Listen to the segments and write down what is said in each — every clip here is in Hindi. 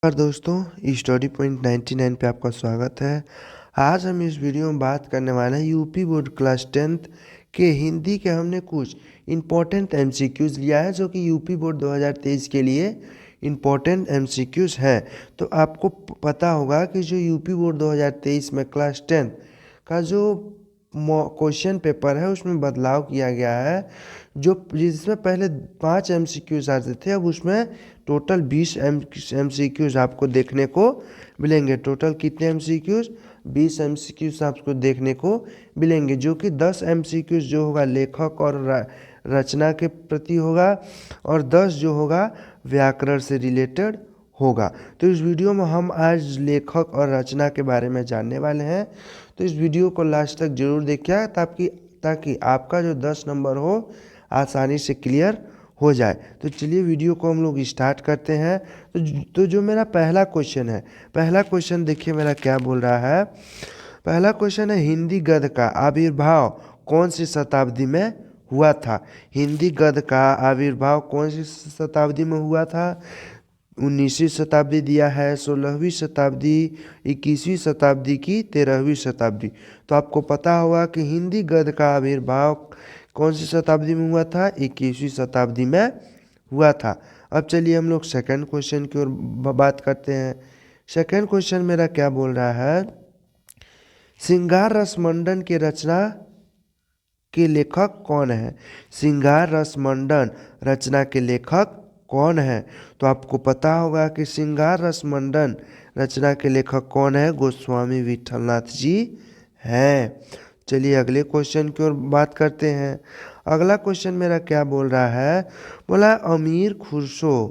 नमस्कार दोस्तों, स्टडी पॉइंट 99 पे आपका स्वागत है। आज हम इस वीडियो में बात करने वाले हैं यूपी बोर्ड क्लास 10th के हिंदी के। हमने कुछ इम्पोर्टेंट एमसीक्यूज लिया है जो कि यूपी बोर्ड 2023 के लिए इम्पोर्टेंट एमसीक्यूज हैं। तो आपको पता होगा कि जो यूपी बोर्ड 2023 में क्लास 10 का जो क्वेश्चन पेपर है उसमें बदलाव किया गया है। जिसमें पहले 5 एमसीक्यूज आते थे, अब उसमें टोटल 20 एमसीक्यूज आपको देखने को मिलेंगे। टोटल कितने एमसीक्यूज? 20 एमसीक्यूज आपको देखने को मिलेंगे, जो कि 10 एमसीक्यूज जो होगा लेखक और रचना के प्रति होगा, और 10 जो होगा व्याकरण से रिलेटेड होगा। तो इस वीडियो में हम आज लेखक और रचना के बारे में जानने वाले हैं। तो इस वीडियो को लास्ट तक जरूर देखिए ताकि आपका जो 10 नंबर हो आसानी से क्लियर हो जाए। तो चलिए वीडियो को हम लोग स्टार्ट करते हैं। तो जो मेरा पहला क्वेश्चन है, पहला क्वेश्चन देखिए मेरा क्या बोल रहा है। पहला क्वेश्चन है, हिंदी गद्य का आविर्भाव कौन सी शताब्दी में हुआ था? हिंदी गद्य का आविर्भाव कौन सी शताब्दी में हुआ था? 19वीं शताब्दी दिया है, 16वीं शताब्दी, 21वीं शताब्दी की 13वीं शताब्दी। तो आपको पता होगा कि हिंदी गद्य का आविर्भाव कौन सी शताब्दी में हुआ था? 21वीं शताब्दी में हुआ था। अब चलिए हम लोग सेकंड क्वेश्चन की ओर बात करते हैं। सेकंड क्वेश्चन मेरा क्या बोल रहा है, श्रृंगार रस मंडन के रचना के लेखक कौन है? श्रृंगार रस मंडन रचना के लेखक कौन है? तो आपको पता होगा कि श्रृंगार रस मंडन रचना के लेखक कौन है? गोस्वामी विठलनाथ जी हैं। चलिए अगले क्वेश्चन की ओर बात करते हैं। अगला क्वेश्चन मेरा क्या बोल रहा है, बोला अमीर खुसरो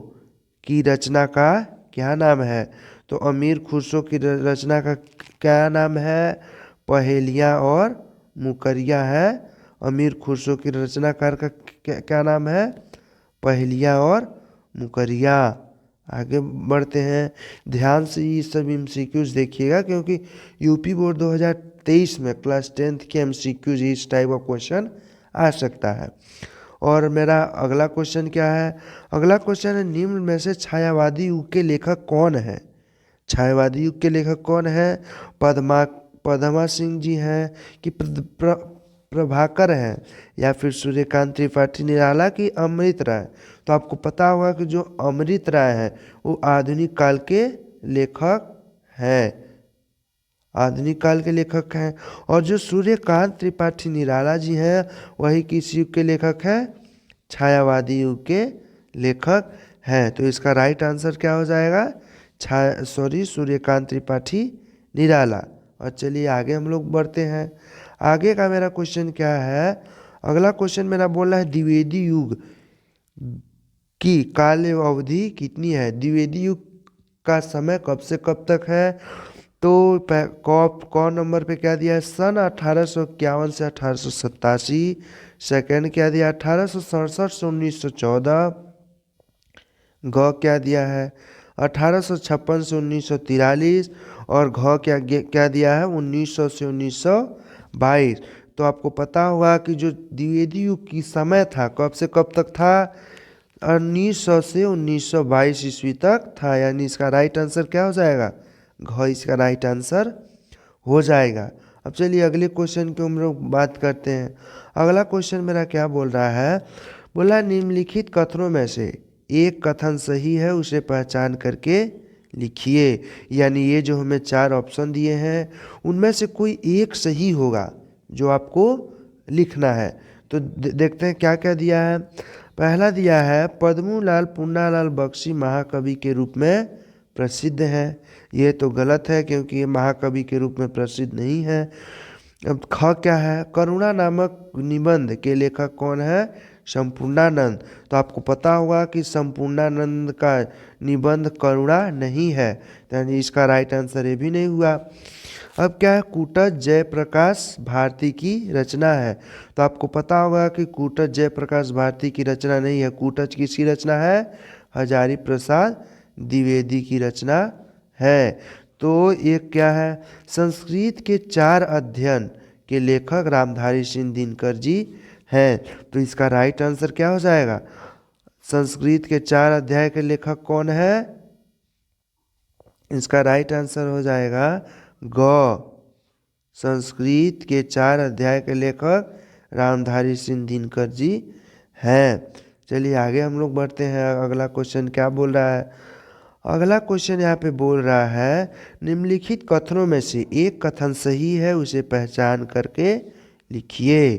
की रचना का क्या नाम है? तो अमीर खुसरो की रचना का क्या नाम है? पहेलियाँ और मुकरिया है। अमीर खुसरो की रचनाकार का क्या नाम है? पहेलियाँ और मुकरिया। आगे बढ़ते हैं। ध्यान से ये सब एमसीक्यूज देखिएगा, क्योंकि यूपी बोर्ड 2023 में क्लास 10th के एमसीक्यूज इस टाइप का क्वेश्चन आ सकता है। और मेरा अगला क्वेश्चन क्या है? अगला क्वेश्चन है, निम्न में से छायावादी युग के लेखक कौन है? छायावादी युग के लेखक कौन है? पद्मा सिंह जी हैं कि प्रभाकर हैं, या फिर सूर्यकांत त्रिपाठी निराला की अमृत राय? तो आपको पता होगा कि जो अमृत राय है वो आधुनिक काल के लेखक हैं, आधुनिक काल के लेखक हैं। और जो सूर्यकांत त्रिपाठी निराला जी हैं वही किस युग के लेखक हैं? छायावादी युग के लेखक हैं। तो इसका राइट आंसर क्या हो जाएगा? सूर्यकांत त्रिपाठी निराला। और चलिए आगे हम लोग बढ़ते हैं। आगे का मेरा क्वेश्चन क्या है? अगला क्वेश्चन मेरा बोल रहा है, द्विवेदी युग की काल अवधि कितनी है? द्विवेदी युग का समय कब से कब तक है? तो कौन नंबर पे क्या दिया है? सन 1851 से 1887। सेकंड क्या दिया? 1867 से 1914। ग क्या दिया है? 1856 से 1943। और घ क्या दिया है? 1900 से 1922। तो आपको पता होगा कि जो द्विवेदी युग की समय था कब से कब तक था? 1900 से 1922 ईस्वी तक था। यानी इसका राइट आंसर क्या हो जाएगा? घ इसका राइट आंसर हो जाएगा। अब चलिए अगले क्वेश्चन की हम लोग बात करते हैं। अगला क्वेश्चन मेरा क्या बोल रहा है, बोला निम्नलिखित कथनों में से एक कथन सही है, उसे पहचान करके लिखिए। यानी ये जो हमें 4 ऑप्शन दिए हैं उनमें से कोई एक सही होगा जो आपको लिखना है। तो देखते हैं क्या क्या दिया है। पहला दिया है, पद्मूलाल पुन्नालाल बख्शी महाकवि के रूप में प्रसिद्ध है। ये तो गलत है, क्योंकि ये महाकवि के रूप में प्रसिद्ध नहीं है। अब ख क्या है? करुणा नामक निबंध के लेखक कौन है? संपूर्णानंद। तो आपको पता होगा कि संपूर्णानंद का निबंध करुणा नहीं है, यानी इसका राइट आंसर ये भी नहीं हुआ। अब क्या है? कूटज जयप्रकाश भारती की रचना है। तो आपको पता होगा कि कूटज जयप्रकाश भारती की रचना नहीं है। कूटज किसकी रचना है? हजारी प्रसाद द्विवेदी की रचना है। तो एक क्या है? संस्कृत के 4 अध्ययन के लेखक रामधारी सिंह दिनकर जी हैं। तो इसका राइट आंसर क्या हो जाएगा? संस्कृत के 4 अध्याय के लेखक कौन है? इसका राइट आंसर हो जाएगा ग। संस्कृत के 4 अध्याय के लेखक रामधारी सिंह दिनकर जी हैं। चलिए आगे हम लोग बढ़ते हैं। अगला क्वेश्चन क्या बोल रहा है? अगला क्वेश्चन यहाँ पे बोल रहा है निम्नलिखित कथनों में से एक कथन सही है, उसे पहचान करके लिखिए।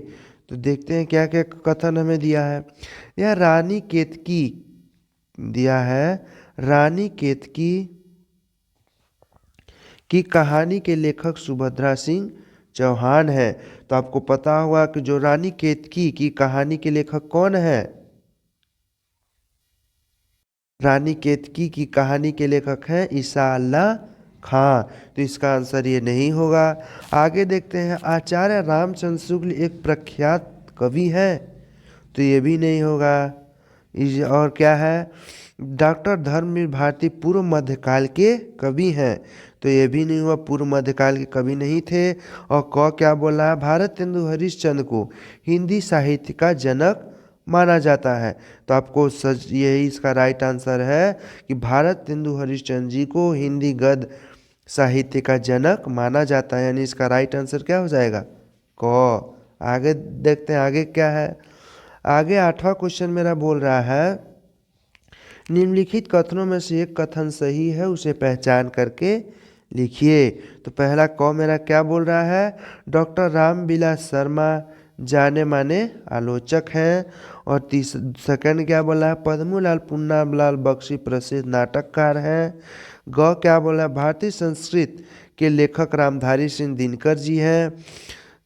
तो देखते हैं क्या क्या कथन हमें दिया है। यह रानी केतकी दिया है। रानी केतकी की कहानी के लेखक सुभद्रा सिंह चौहान है। तो आपको पता होगा कि जो रानी केतकी की कहानी के लेखक कौन है? रानी केतकी की कहानी के लेखक हैं ईसा अल्लाह खां। तो इसका आंसर ये नहीं होगा। आगे देखते हैं। आचार्य रामचंद्र शुक्ल एक प्रख्यात कवि है। तो ये भी नहीं होगा। और क्या है? डॉक्टर धर्मवीर भारती पूर्व मध्यकाल के कवि हैं। तो ये भी नहीं हुआ, पूर्व मध्यकाल के कवि नहीं थे। और क्या बोला है? भारतेंदु हरिश्चंद्र को हिंदी साहित्य का जनक माना जाता है। तो आपको यही इसका राइट आंसर है कि भारतेंदु हरिश्चंद्र जी को हिंदी गद्य साहित्य का जनक माना जाता है। यानी इसका राइट आंसर क्या हो जाएगा? क। आगे देखते हैं आगे क्या है। आगे 8वां क्वेश्चन मेरा बोल रहा है निम्नलिखित कथनों में से एक कथन सही है, उसे पहचान करके लिखिए। तो पहला क मेरा क्या बोल रहा है? डॉक्टर रामविलास शर्मा जाने माने आलोचक हैं। और सेकंड क्या बोला है? पद्मूलाल पुन्नालाल बख्शी प्रसिद्ध नाटककार हैं। ग क्या बोला है? भारतीय संस्कृत के लेखक रामधारी सिंह दिनकर जी हैं।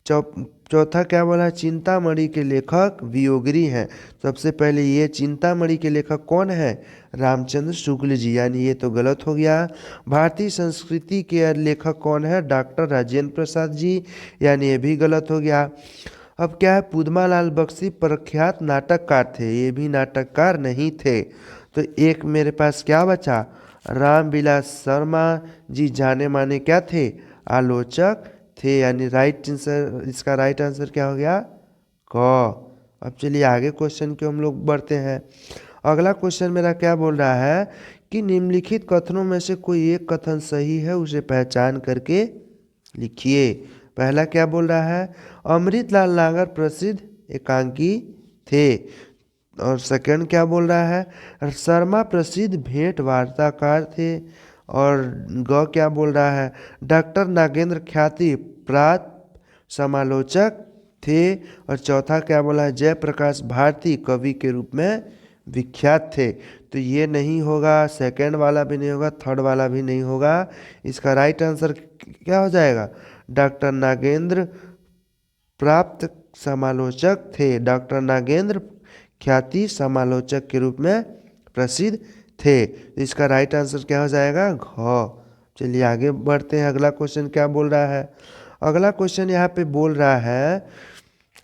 चौथा क्या बोला? चिंतामणि के लेखक वियोगिरी हैं। सबसे पहले ये चिंतामणि के लेखक कौन है? रामचंद्र शुक्ल जी, यानी ये तो गलत हो गया। भारतीय संस्कृति के लेखक कौन है? डॉक्टर राजेंद्र प्रसाद जी, यानी ये भी गलत हो गया। अब क्या है? पुदमालाल बख्शी प्रख्यात नाटककार थे, ये भी नाटककार नहीं थे। तो एक मेरे पास क्या बचा? रामविलास शर्मा जी जाने माने क्या थे? आलोचक थे। यानी राइट आंसर, इसका राइट आंसर क्या हो गया? क। अब चलिए आगे क्वेश्चन के हम लोग बढ़ते हैं। अगला क्वेश्चन मेरा क्या बोल रहा है कि निम्नलिखित कथनों में से कोई एक कथन सही है, उसे पहचान करके लिखिए। पहला क्या बोल रहा है? अमृतलाल नागर प्रसिद्ध एकांकी थे। और सेकंड क्या बोल रहा है? शर्मा प्रसिद्ध भेंट वार्ताकार थे। और ग क्या बोल रहा है? डॉक्टर नागेंद्र ख्याति प्राप्त समालोचक थे। और चौथा क्या बोला है? जयप्रकाश भारती कवि के रूप में विख्यात थे। तो ये नहीं होगा, सेकंड वाला भी नहीं होगा, थर्ड वाला भी नहीं होगा। इसका राइट आंसर क्या हो जाएगा? डॉक्टर नागेंद्र प्राप्त समालोचक थे। डॉक्टर नागेंद्र ख्याति समालोचक के रूप में प्रसिद्ध थे। तो इसका राइट आंसर क्या हो जाएगा? घ। चलिए आगे बढ़ते हैं। अगला क्वेश्चन क्या बोल रहा है? अगला क्वेश्चन यहाँ पे बोल रहा है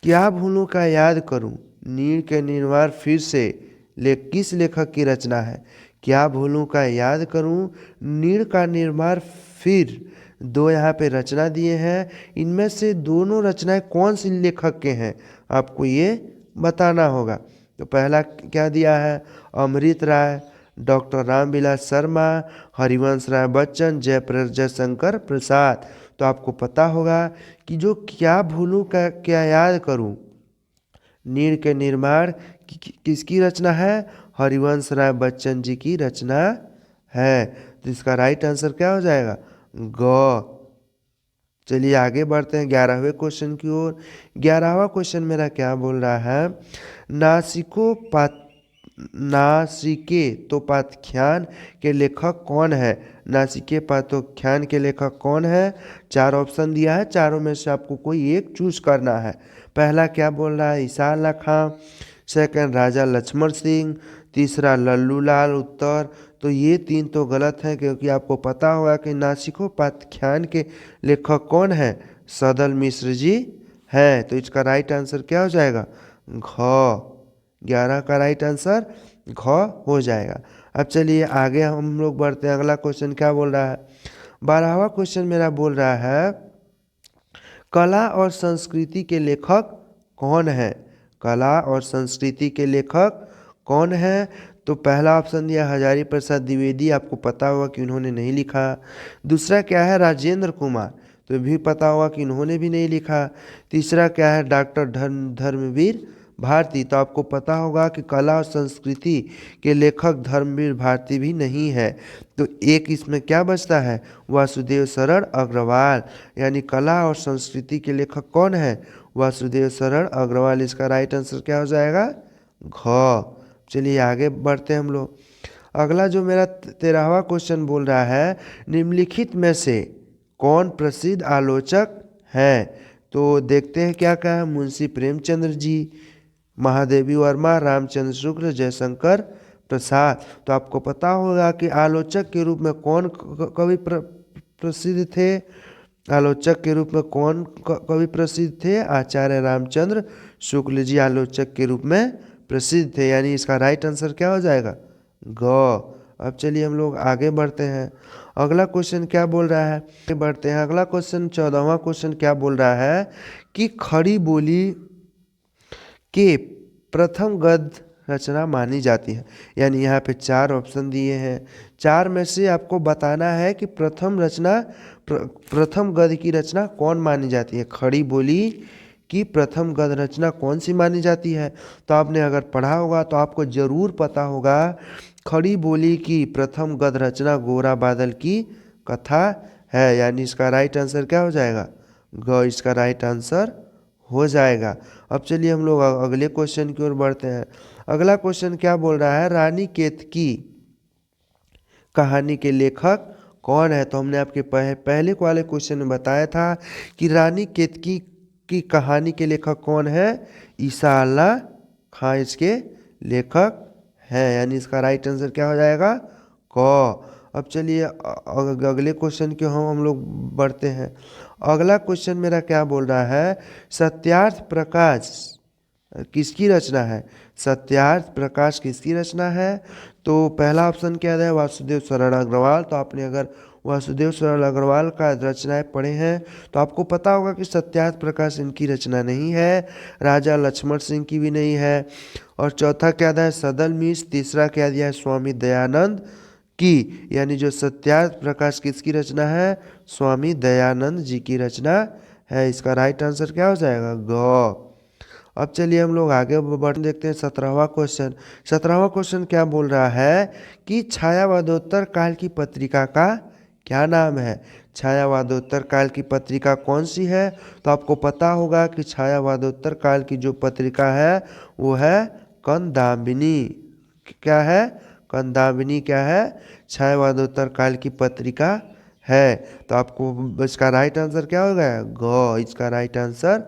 क्या भूलूं का याद करूं नीड़ के निर्माण फिर से किस लेखक की रचना है? क्या भूलूं का याद करूं नीड़ का निर्माण फिर, दो यहाँ पे रचना दिए हैं। इनमें से दोनों रचनाएं कौन सी लेखक के हैं, आपको ये बताना होगा। तो पहला क्या दिया है? अमृत राय, डॉक्टर रामविलास शर्मा, हरिवंश राय बच्चन, जयशंकर प्रसाद। तो आपको पता होगा कि जो क्या भूलूं का क्या याद करूं नीड़ के निर्माण किसकी रचना है? हरिवंश राय बच्चन जी की रचना है। तो इसका राइट आंसर क्या हो जाएगा? ग। चलिए आगे बढ़ते हैं 11वें क्वेश्चन की ओर। 11वां क्वेश्चन मेरा क्या बोल रहा है? नासिकेतोपाख्यान के लेखक कौन है? नासिकेतोपाख्यान के लेखक कौन है? 4 ऑप्शन दिया है, चारों में से आपको कोई एक चूज करना है। पहला क्या बोल रहा है? ईसा अल्लाह खां। सेकंड राजा लक्ष्मण सिंह। तीसरा लल्लू लाल उत्तर। तो ये 3 तो गलत हैं, क्योंकि आपको पता होगा कि नासिकोपाख्यान के लेखक कौन है? सदल मिश्र जी हैं। तो इसका राइट आंसर क्या हो जाएगा? घ। 11 का राइट आंसर घ हो जाएगा। अब चलिए आगे हम लोग बढ़ते हैं। अगला क्वेश्चन क्या बोल रहा है? 12वां क्वेश्चन मेरा बोल रहा है कला और संस्कृति के लेखक कौन है? कला और संस्कृति के लेखक कौन है? तो पहला ऑप्शन दिया हजारी प्रसाद द्विवेदी, आपको पता होगा कि उन्होंने नहीं लिखा। दूसरा क्या है राजेंद्र कुमार, तो भी पता होगा कि इन्होंने भी नहीं लिखा। तीसरा क्या है डॉक्टर धर्मवीर भारती, तो आपको पता होगा कि कला और संस्कृति के लेखक धर्मवीर भारती भी नहीं है। तो एक इसमें क्या बचता है वासुदेव शरण अग्रवाल, यानी कला और संस्कृति के लेखक कौन है वासुदेव शरण अग्रवाल। इसका राइट आंसर क्या हो जाएगा घ। चलिए आगे बढ़ते हैं हम लोग। अगला जो मेरा 13वां क्वेश्चन बोल रहा है निम्नलिखित में से कौन प्रसिद्ध आलोचक है। तो देखते हैं क्या क्या है। मुंशी प्रेमचंद्र जी, महादेवी वर्मा, रामचंद्र शुक्ल, जयशंकर प्रसाद। तो आपको पता होगा कि आलोचक के रूप में कौन कवि प्रसिद्ध थे। आलोचक के रूप में कौन कवि प्रसिद्ध थे आचार्य रामचंद्र शुक्ल जी आलोचक के रूप में प्रसिद्ध थे, यानी इसका राइट आंसर क्या हो जाएगा ग। अब चलिए हम लोग आगे बढ़ते हैं। अगला क्वेश्चन क्या बोल रहा है बढ़ते हैं। अगला क्वेश्चन 14वां क्वेश्चन क्या बोल रहा है कि खड़ी बोली के प्रथम गद्य रचना मानी जाती है, यानी यहाँ पे 4 ऑप्शन दिए हैं। 4 में से आपको बताना है कि प्रथम गद्य की रचना कौन मानी जाती है। खड़ी बोली की प्रथम गद्य रचना कौन सी मानी जाती है। तो आपने अगर पढ़ा होगा तो आपको ज़रूर पता होगा खड़ी बोली की प्रथम गद्य रचना गोरा बादल की कथा है, यानी इसका राइट आंसर क्या हो जाएगा ग। इसका राइट आंसर हो जाएगा। अब चलिए हम लोग अगले क्वेश्चन की ओर बढ़ते हैं। अगला क्वेश्चन क्या बोल रहा है रानी केतकी कहानी के लेखक कौन है। तो हमने आपके पहले वाले क्वेश्चन में बताया था कि रानी केतकी की कहानी के लेखक कौन है ईसा अल्लाह खां इसके लेखक हैं, यानी इसका राइट आंसर क्या हो जाएगा क। अब चलिए अगले क्वेश्चन की हम लोग बढ़ते हैं। अगला क्वेश्चन मेरा क्या बोल रहा है सत्यार्थ प्रकाश किसकी रचना है। सत्यार्थ प्रकाश किसकी रचना है। तो पहला ऑप्शन क्या है वासुदेव शरण अग्रवाल। तो आपने अगर वासुदेव शरण अग्रवाल का रचनाएं पढ़े हैं तो आपको पता होगा कि सत्यार्थ प्रकाश इनकी रचना नहीं है। राजा लक्ष्मण सिंह की भी नहीं है। और चौथा क्या दिया है सदल मिश्र। तीसरा क्या दिया है स्वामी दयानंद की, यानी जो सत्यार्थ प्रकाश किसकी रचना है स्वामी दयानंद जी की रचना है। इसका राइट आंसर क्या हो जाएगा ग। अब चलिए हम लोग आगे बढ़ देखते हैं 17वां क्वेश्चन। 17वां क्वेश्चन क्या बोल रहा है कि छायावादोत्तर काल की पत्रिका का क्या नाम है। छायावादोत्तर काल की पत्रिका कौन सी है। तो आपको पता होगा कि छायावादोत्तर काल की जो पत्रिका है वो है कंदाबिनी। क्या है कंदाबिनी क्या है छायावादोत्तर काल की पत्रिका है। तो आपको इसका राइट आंसर क्या हो गया ग। इसका राइट आंसर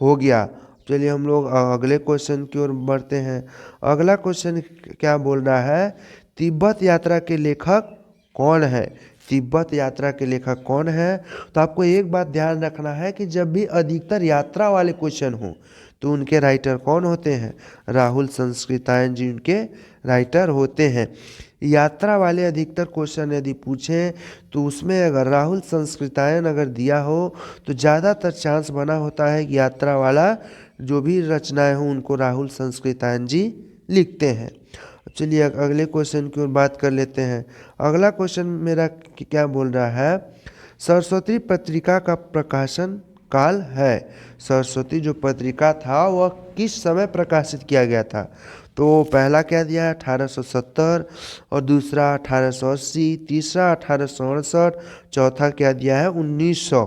हो गया। चलिए हम लोग अगले क्वेश्चन की ओर बढ़ते हैं। अगला क्वेश्चन क्या बोल रहा है तिब्बत यात्रा के लेखक कौन है। तिब्बत यात्रा के लेखक कौन है। तो आपको एक बात ध्यान रखना है कि जब भी अधिकतर यात्रा वाले क्वेश्चन हो तो उनके राइटर कौन होते हैं राहुल संस्कृतायन जी उनके राइटर होते हैं। यात्रा वाले अधिकतर क्वेश्चन यदि पूछें तो उसमें अगर राहुल संस्कृतायन अगर दिया हो तो ज़्यादातर चांस बना होता है कि यात्रा वाला जो भी रचनाएं हों उनको राहुल संस्कृतायन जी लिखते हैं। चलिए अगले क्वेश्चन की ओर बात कर लेते हैं। अगला क्वेश्चन मेरा क्या बोल रहा है सरस्वती पत्रिका का प्रकाशन काल है। सरस्वती जो पत्रिका था वह किस समय प्रकाशित किया गया था। तो पहला क्या दिया है 1870 और दूसरा 1880, तीसरा 1868, चौथा क्या दिया है 1900।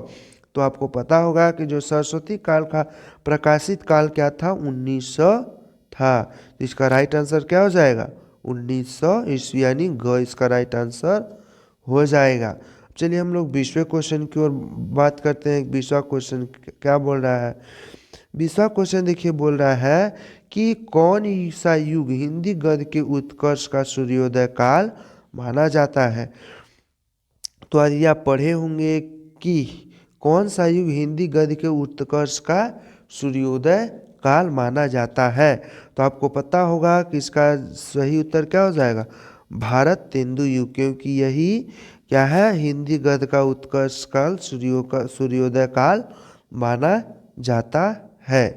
तो आपको पता होगा कि जो सरस्वती काल का प्रकाशित काल क्या था 1900 था। तो इसका राइट आंसर क्या हो जाएगा 1900 ईस्वी, यानी ग इसका राइट आंसर हो जाएगा। चलिए हम लोग 20वें क्वेश्चन की ओर बात करते हैं। 20वां क्वेश्चन क्या बोल रहा है 20वां क्वेश्चन देखिए बोल रहा है कि कौन सा युग हिंदी गद्य के उत्कर्ष का सूर्योदय काल माना जाता है। तो आज आप पढ़े होंगे कि कौन सा युग हिंदी गद्य के उत्कर्ष का सूर्योदय काल माना जाता है। तो आपको पता होगा कि इसका सही उत्तर क्या हो जाएगा भारत तेंदु युग, क्योंकि यही क्या है हिंदी गद्य का उत्कर्ष काल सूर्योदय काल माना जाता है।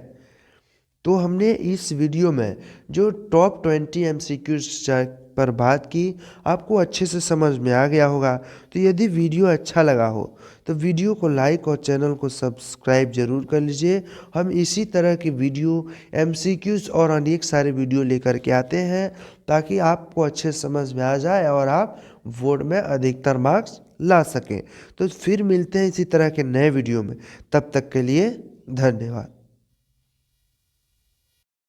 तो हमने इस वीडियो में जो टॉप 20 MCQs पर बात की, आपको अच्छे से समझ में आ गया होगा। तो यदि वीडियो अच्छा लगा हो तो वीडियो को लाइक और चैनल को सब्सक्राइब जरूर कर लीजिए। हम इसी तरह की वीडियो, MCQs और अनेक सारे वीडियो लेकर के आते हैं ताकि आपको अच्छे समझ में आ जाए और आप बोर्ड में अधिकतर मार्क्स ला सकें। तो फिर मिलते हैं इसी तरह के नए वीडियो में, तब तक के लिए धन्यवाद।